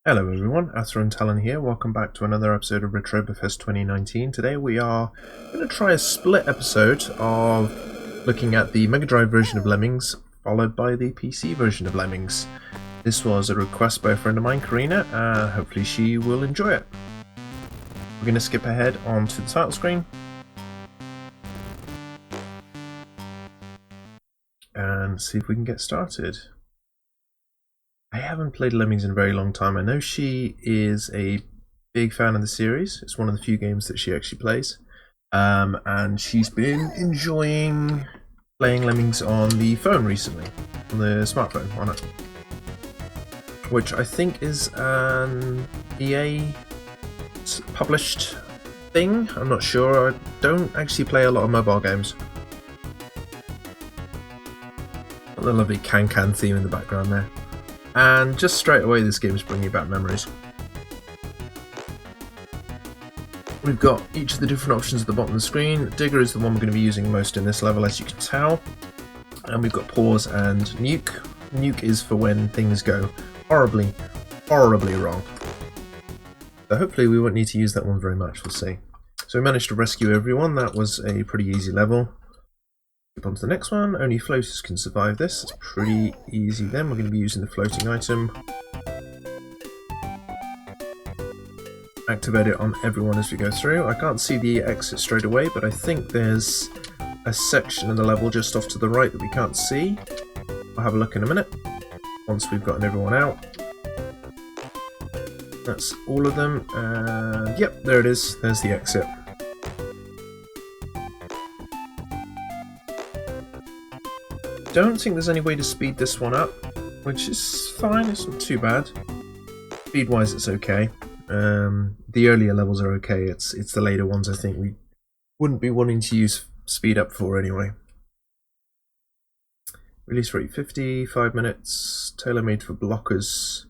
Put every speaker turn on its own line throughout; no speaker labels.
Hello everyone, Athrun Talan here. Welcome back to another episode of Retroberfest 2019. Today we are going to try a split episode of looking at the Mega Drive version of Lemmings, followed by the PC version of Lemmings. This was a request by a friend of mine, Karina, and hopefully she will enjoy it. We're going to skip ahead onto the title screen. And see if we can get started. I haven't played Lemmings in a very long time. I know she is a big fan of the series. It's one of the few games that she actually plays. And she's been enjoying playing Lemmings on the phone recently, on the smartphone on it. Which I think is an EA published thing. I'm not sure. I don't actually play a lot of mobile games. The lovely can-can theme in the background there. And just straight away this game is bringing back memories. We've got each of the different options at the bottom of the screen. Digger is the one we're going to be using most in this level, as you can tell. And we've got pause and nuke. Nuke is for when things go horribly, horribly wrong. So hopefully we won't need to use that one very much, we'll see. So we managed to rescue everyone. That was a pretty easy level. On to the next one. Only floaters can survive this. It's pretty easy then. We're going to be using the floating item. Activate it on everyone as we go through. I can't see the exit straight away, but I think there's a section of the level just off to the right that we can't see. I'll have a look in a minute once we've gotten everyone out. That's all of them. And yep, there it is. There's the exit. Don't think there's any way to speed this one up, which is fine, it's not too bad. Speed wise it's okay. The earlier levels are okay, it's the later ones I think we wouldn't be wanting to use speed up for anyway. Release rate 50, 5 minutes, tailor-made for blockers,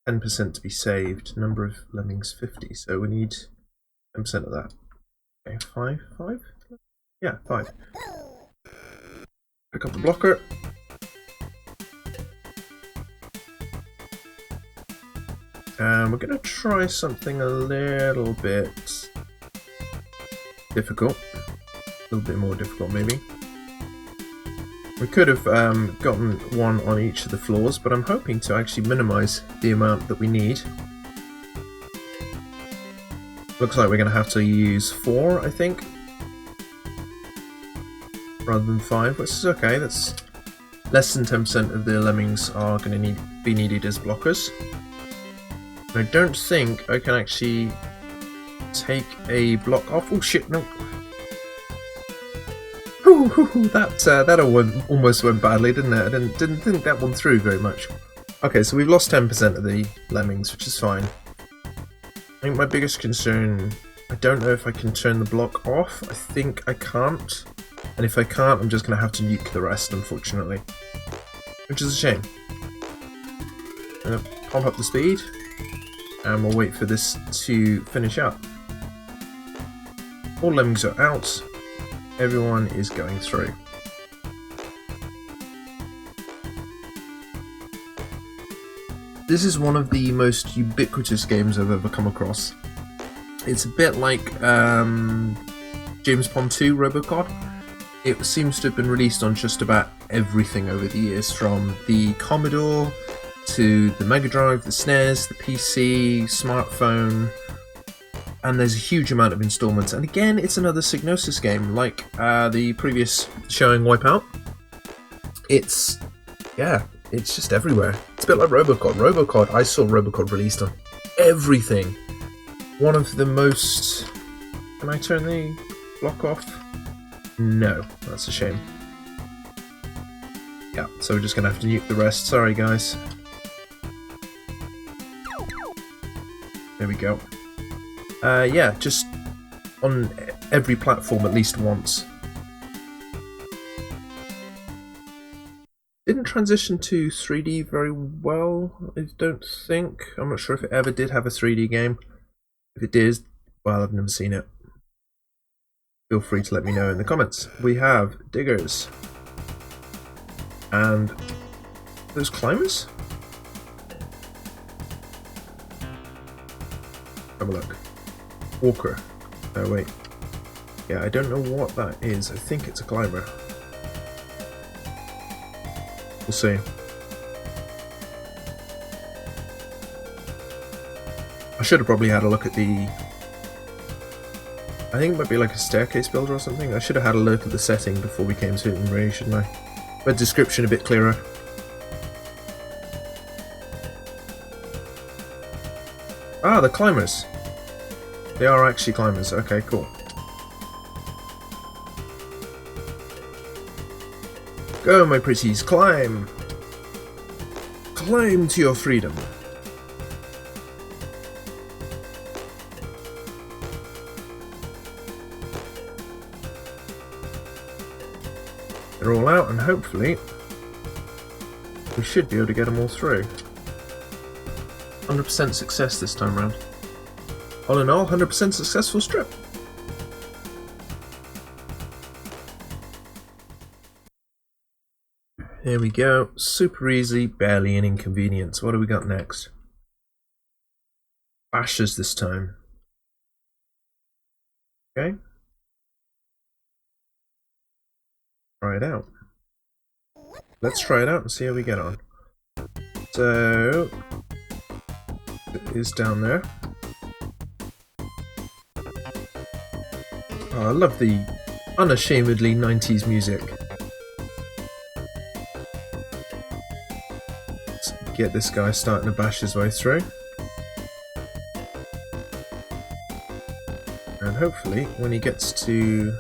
10% to be saved, number of Lemmings 50, so we need 10% of that. Okay, 5? Yeah, 5. Pick up the blocker. And we're going to try something a little bit difficult. A little bit more difficult maybe. We could have gotten one on each of the floors, but I'm hoping to actually minimize the amount that we need. Looks like we're going to have to use 4, I think. Rather than 5, which is okay. That's less than 10% of the Lemmings are going to be needed as blockers. I don't think I can actually take a block off. Oh shit! No. That almost went badly, didn't it? I didn't think that one through very much. Okay, so we've lost 10% of the Lemmings, which is fine. I think my biggest concern. I don't know if I can turn the block off. I think I can't. And if I can't, I'm just going to have to nuke the rest, unfortunately. Which is a shame. I'm going to pump up the speed, and we'll wait for this to finish up. All Lemmings are out. Everyone is going through. This is one of the most ubiquitous games I've ever come across. It's a bit like James Bond 2 Robocop. It seems to have been released on just about everything over the years, from the Commodore to the Mega Drive, the SNES, the PC, smartphone, and there's a huge amount of installments. And again, it's another Psygnosis game, like the previous showing Wipeout. It's just everywhere. It's a bit like Robocop. Robocop, I saw Robocop released on everything. One of the most... Can I turn the block off? No, that's a shame. Yeah, so we're just going to have to nuke the rest. Sorry, guys. There we go. Yeah, just on every platform at least once. Didn't transition to 3D very well, I don't think. I'm not sure if it ever did have a 3D game. If it did, well, I've never seen it. Feel free to let me know in the comments. We have diggers. And those climbers? Have a look. Walker. Oh wait. Yeah, I don't know what that is. I think it's a climber. We'll see. I should have probably had a look at the... I think it might be like a staircase builder or something. I should have had a look at the setting before we came to it in Ray, shouldn't I? But description a bit clearer. Ah, the climbers. They are actually climbers. Okay, cool. Go, my pretties, climb! Climb to your freedom. They're all out, and hopefully we should be able to get them all through. 100% success this time round. All in all, 100% successful strip. Here we go. Super easy, barely an inconvenience. What do we got next? Bashes this time. Okay. Try it out. Let's try it out and see how we get on. So it is down there. Oh, I love the unashamedly 90s music. Let's get this guy starting to bash his way through. And hopefully when he gets to...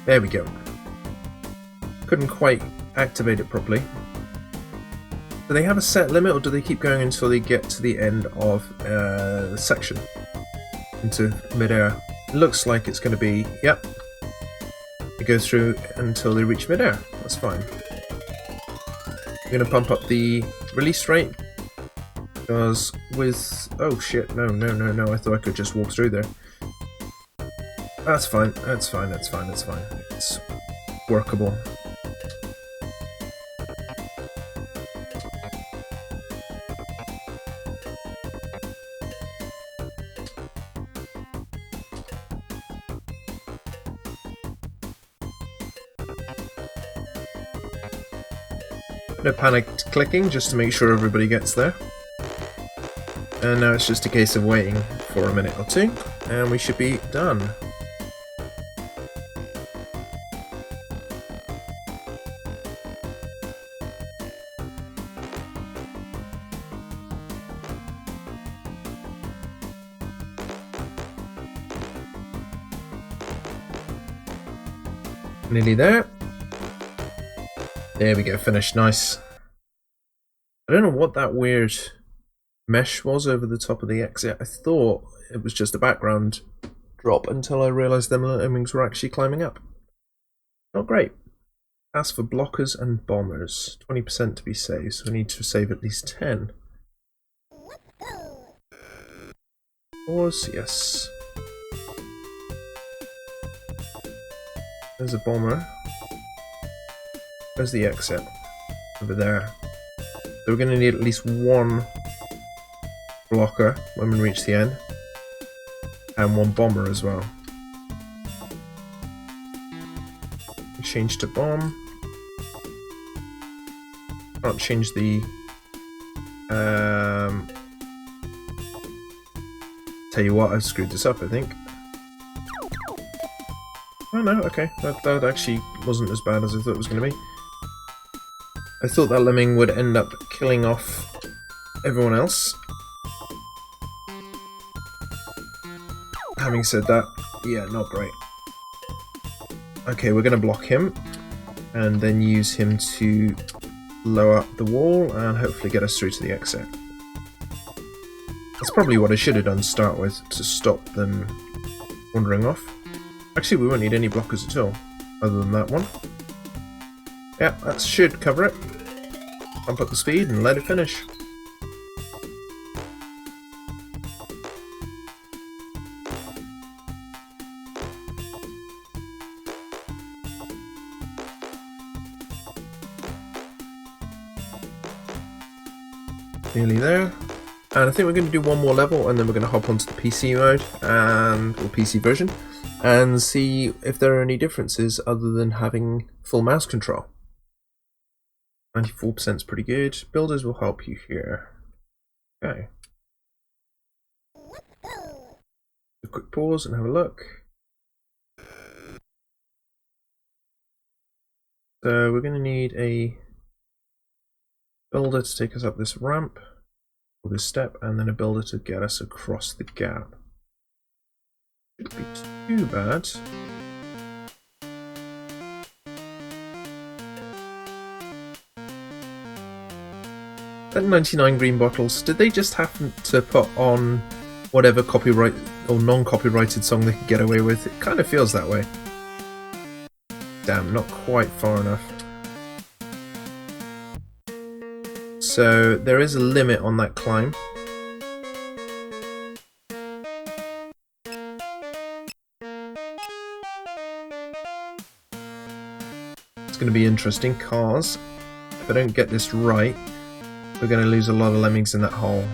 There we go. Couldn't quite activate it properly. Do they have a set limit, or do they keep going until they get to the end of the section? Into mid-air. It looks like it's going to be, yep. They go through until they reach mid-air. That's fine. I'm going to pump up the release rate. Because with... Oh shit, no, I thought I could just walk through there. That's fine, that's fine. It's workable. No panicked clicking, just to make sure everybody gets there. And now it's just a case of waiting for a minute or two, and we should be done. Nearly there. There we go, finished, nice. I don't know what that weird mesh was over the top of the exit. I thought it was just a background drop until I realised them lemmings were actually climbing up. Not great. Ask for blockers and bombers. 20% to be saved, so we need to save at least 10. Pause, yes. There's a bomber. Where's the exit? Over there. So we're going to need at least one blocker when we reach the end. And one bomber as well. Change to bomb. Can't change the... Tell you what, I've screwed this up, I think. Oh no, okay. That actually wasn't as bad as I thought it was going to be. I thought that lemming would end up killing off everyone else. Having said that, yeah, not great. Okay, we're going to block him, and then use him to blow up the wall, and hopefully get us through to the exit. That's probably what I should have done to start with, to stop them wandering off. Actually, we won't need any blockers at all, other than that one. Yeah, that should cover it. Pump up the speed and let it finish. Nearly there. And I think we're going to do one more level and then we're going to hop onto the PC mode or PC version and see if there are any differences other than having full mouse control. 94% is pretty good. Builders will help you here. Okay. A quick pause and have a look. So we're going to need a builder to take us up this ramp, or this step, and then a builder to get us across the gap. Shouldn't be too bad. That 99 green bottles, did they just happen to put on whatever copyright or non-copyrighted song they could get away with? It kind of feels that way. Damn, not quite far enough. So there is a limit on that climb. It's going to be interesting, cause if I don't get this right, we're going to lose a lot of lemmings in that hole.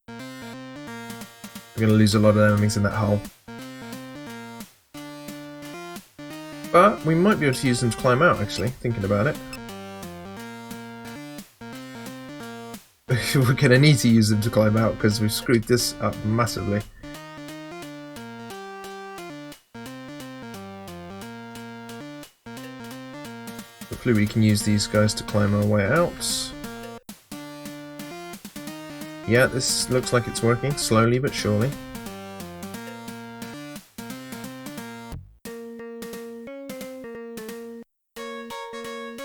We're going to lose a lot of lemmings in that hole. But we might be able to use them to climb out, actually, thinking about it. We're going to need to use them to climb out because we've screwed this up massively. Hopefully we can use these guys to climb our way out. Yeah, this looks like it's working, slowly but surely.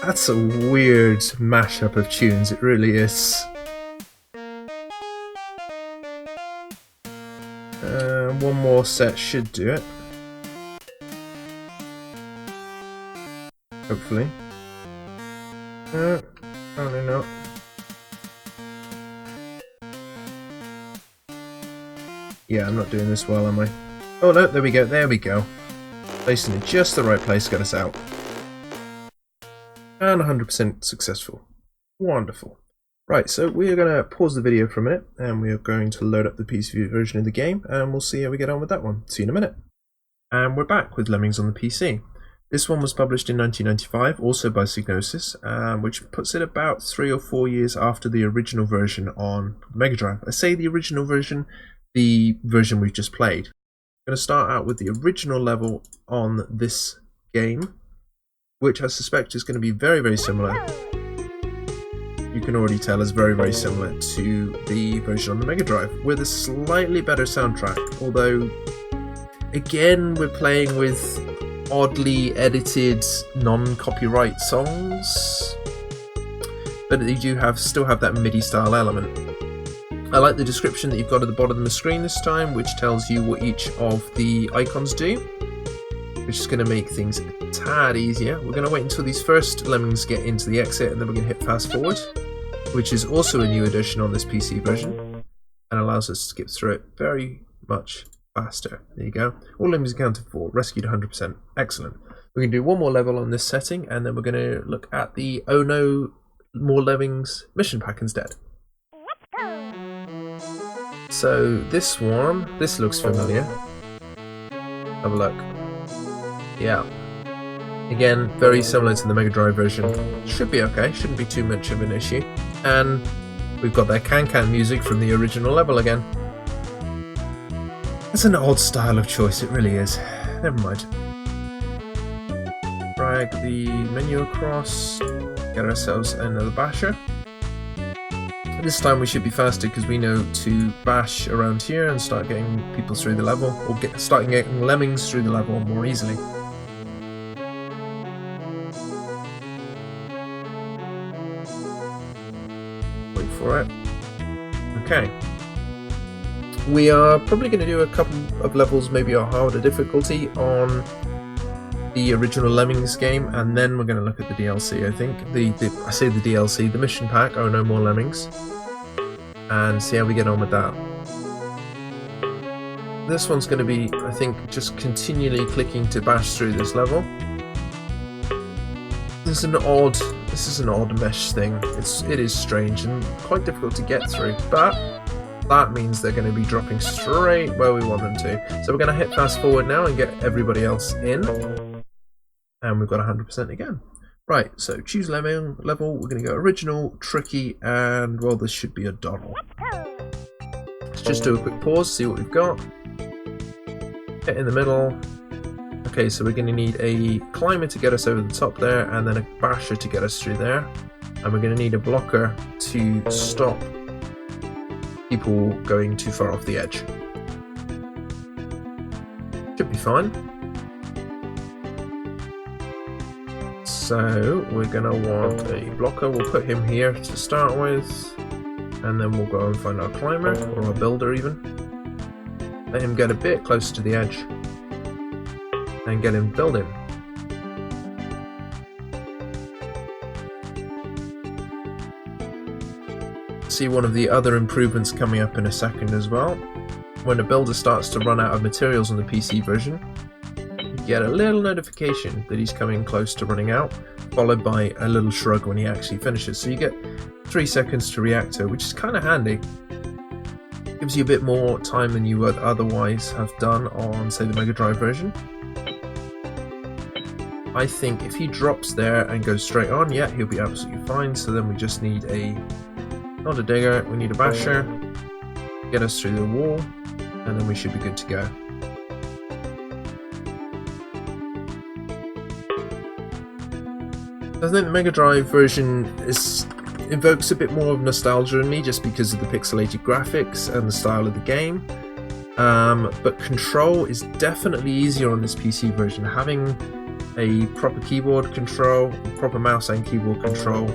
That's a weird mashup of tunes, it really is. One more set should do it. Hopefully. Probably not. Yeah, I'm not doing this well, am I? Oh no, there we go, there we go. Placing it just the right place got us out. And 100% successful. Wonderful. Right, so we're going to pause the video for a minute and we're going to load up the PC version of the game and we'll see how we get on with that one. See you in a minute. And we're back with Lemmings on the PC. This one was published in 1995, also by Psygnosis, which puts it about 3 or 4 years after the original version on Mega Drive. I say the original version, the version we've just played. I'm going to start out with the original level on this game, which I suspect is going to be very, very similar. You can already tell is very, very similar to the version on the Mega Drive, with a slightly better soundtrack, although again we're playing with oddly edited non-copyright songs, but they do still have that MIDI style element. I like the description that you've got at the bottom of the screen this time, which tells you what each of the icons do, which is going to make things a tad easier. We're going to wait until these first lemmings get into the exit and then we're going to hit fast forward, which is also a new addition on this PC version and allows us to skip through it very much faster. There you go. All lemmings accounted for, rescued 100%. Excellent. We're going to do one more level on this setting and then we're going to look at the Oh No More Lemmings mission pack instead. So this one, this looks familiar. Have a look. Yeah. Again, very similar to the Mega Drive version. Should be okay, shouldn't be too much of an issue. And we've got that can-can music from the original level again. It's an odd style of choice, it really is. Never mind. Drag the menu across, get ourselves another basher. This time we should be faster because we know to bash around here and start getting people through the level, or start getting lemmings through the level more easily. Wait for it. Okay. We are probably going to do a couple of levels, maybe a harder difficulty on the original Lemmings game, and then we're going to look at the DLC, I think. I say the DLC, the mission pack, Oh No More Lemmings, and see how we get on with that. This one's going to be, I think, just continually clicking to bash through this level. There's an odd This is an odd mesh thing. It is strange and quite difficult to get through, but that means they're going to be dropping straight where we want them to. So we're going to hit fast forward now and get everybody else in. And we've got 100% again. Right, so choose level. We're going to go original, tricky, and well, this should be a Donald. Let's just do a quick pause, see what we've got. Hit in the middle. Okay, so we're going to need a climber to get us over the top there, and then a basher to get us through there. And we're going to need a blocker to stop people going too far off the edge. Should be fine. So we're going to want a blocker. We'll put him here to start with, and then we'll go and find our climber, or our builder even. Let him get a bit closer to the edge and get him building. See one of the other improvements coming up in a second as well. When a builder starts to run out of materials on the PC version, you get a little notification that he's coming close to running out, followed by a little shrug when he actually finishes. So you get 3 seconds to react to it, which is kind of handy. Gives you a bit more time than you would otherwise have done on, say, the Mega Drive version. I think if he drops there and goes straight on, yeah, he'll be absolutely fine. So then we just need not a digger, we need a basher, get us through the wall, and then we should be good to go. I think the Mega Drive version evokes a bit more of nostalgia in me just because of the pixelated graphics and the style of the game. But control is definitely easier on this PC version. Having a proper keyboard control, proper mouse and keyboard control,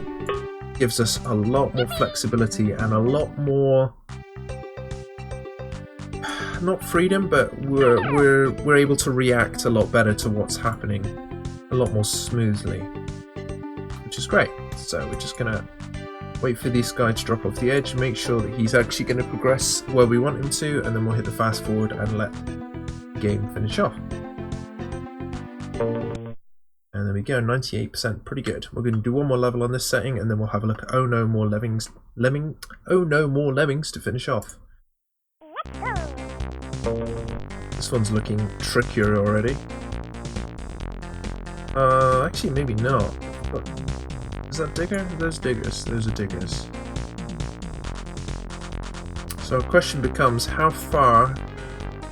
gives us a lot more flexibility and a lot more, not freedom, but we're able to react a lot better to what's happening, a lot more smoothly, which is great. So we're just gonna wait for this guy to drop off the edge, make sure that he's actually going to progress where we want him to, and then we'll hit the fast forward and let the game finish off. And there we go, 98%, pretty good. We're going to do one more level on this setting, and then we'll have a look at Oh No More Lemmings to finish off. This one's looking trickier already. Actually maybe not. Is that digger? Those diggers. Those are diggers. So the question becomes, how far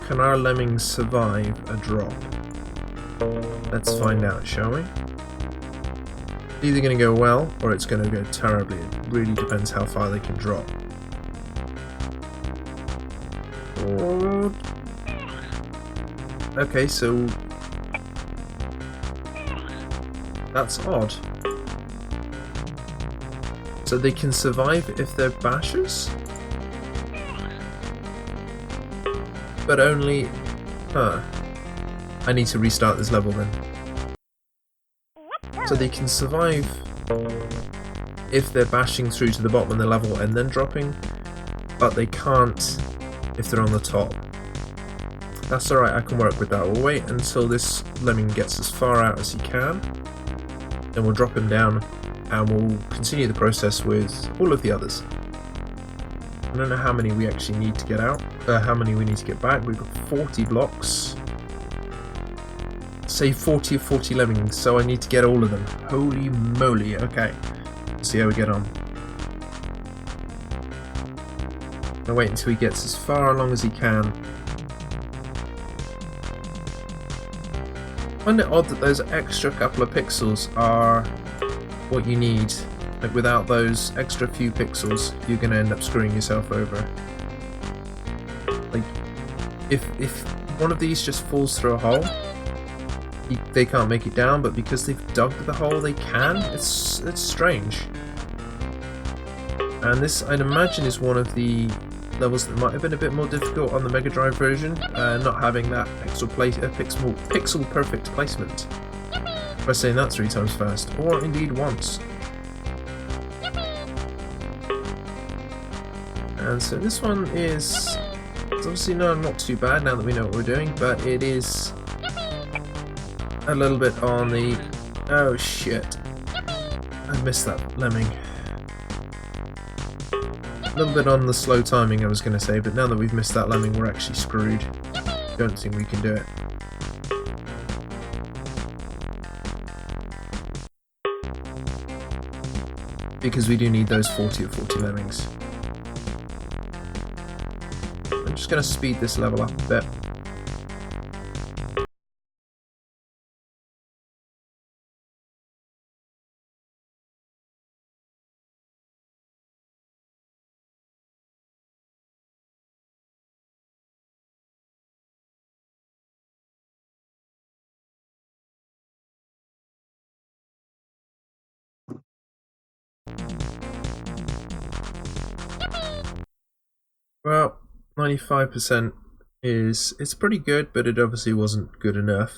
can our lemmings survive a drop? Let's find out, shall we? It's either going to go well, or it's going to go terribly. It really depends how far they can drop. Okay, so that's odd. So they can survive if they're bashers? But only... I need to restart this level then. So they can survive if they're bashing through to the bottom of the level and then dropping, but they can't if they're on the top. That's alright, I can work with that. We'll wait until this lemming gets as far out as he can, then we'll drop him down and we'll continue the process with all of the others. I don't know how many we actually need to get out, how many we need to get back. We've got 40 blocks. Say 40 or 40 lemmings, so I need to get all of them. Holy moly, okay. Let's see how we get on. I'll wait until he gets as far along as he can. I find it odd that those extra couple of pixels are what you need. Like without those extra few pixels, you're going to end up screwing yourself over. Like, if one of these just falls through a hole, they can't make it down, but because they've dug the hole, they can. It's strange. And this, I'd imagine, is one of the levels that might have been a bit more difficult on the Mega Drive version, not having that pixel perfect placement. By saying that 3 times fast, or indeed once. And so this one is obviously not too bad now that we know what we're doing, but it is a little bit on the... oh shit. I missed that lemming. A little bit on the slow timing, I was going to say, but now that we've missed that lemming, we're actually screwed. Don't think we can do it. Because we do need those 40 or 40 lemmings. I'm just going to speed this level up a bit. Well, 95% it's pretty good, but it obviously wasn't good enough.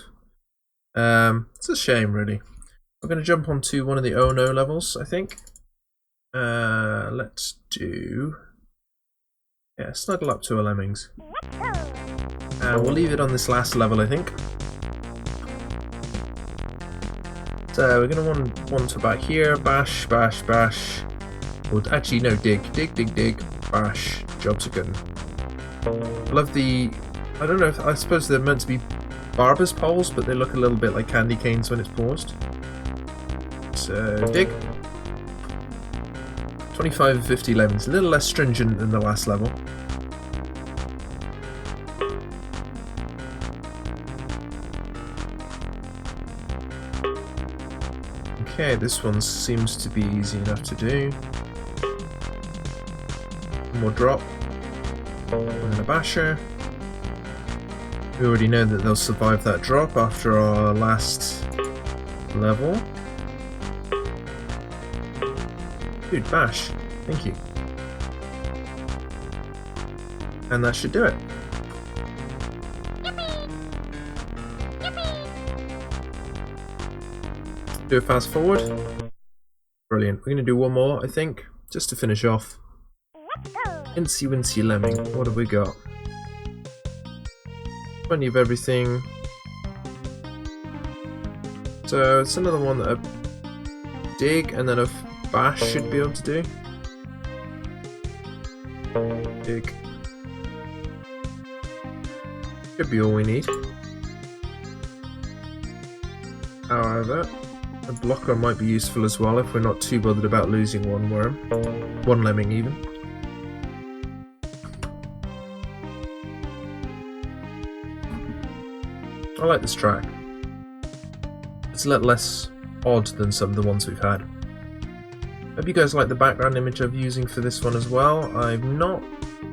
It's a shame, really. We're going to jump onto one of the Oh No levels, I think. Let's do... yeah, snuggle up to a Lemmings. And we'll leave it on this last level, I think. So we're going to want to about here, bash, bash, bash. Or actually, no, dig, dig, dig, dig, bash. Jobs are good. I love the... I don't know if... I suppose they're meant to be barber's poles, but they look a little bit like candy canes when it's paused. So, dig. 25 and 50 lemons. A little less stringent than the last level. Okay, this one seems to be easy enough to do. One more drop. And a basher. We already know that they'll survive that drop after our last level. Dude, bash. Thank you. And that should do it. Do a fast forward. Brilliant. We're going to do one more, I think, just to finish off. Incy Wincy Lemming. What have we got? Plenty of everything. So it's another one that a dig and then a bash should be able to do. Dig. Should be all we need. However, a blocker might be useful as well if we're not too bothered about losing one worm. One lemming even. I like this track. It's a little less odd than some of the ones we've had. Hope you guys like the background image I'm using for this one as well. I've not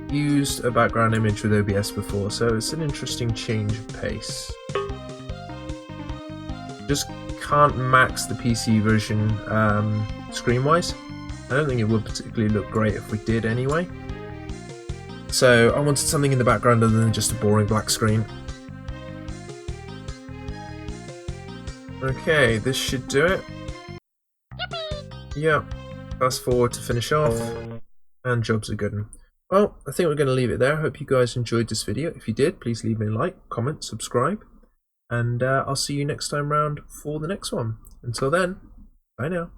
used a background image with OBS before, so it's an interesting change of pace. Just can't max the PC version screen-wise. I don't think it would particularly look great if we did anyway. So I wanted something in the background other than just a boring black screen. Okay, this should do it. Yep. Fast forward to finish off. And jobs are good. Well, I think we're going to leave it there. Hope you guys enjoyed this video. If you did, please leave me a like, comment, subscribe. And I'll see you next time round for the next one. Until then, bye now.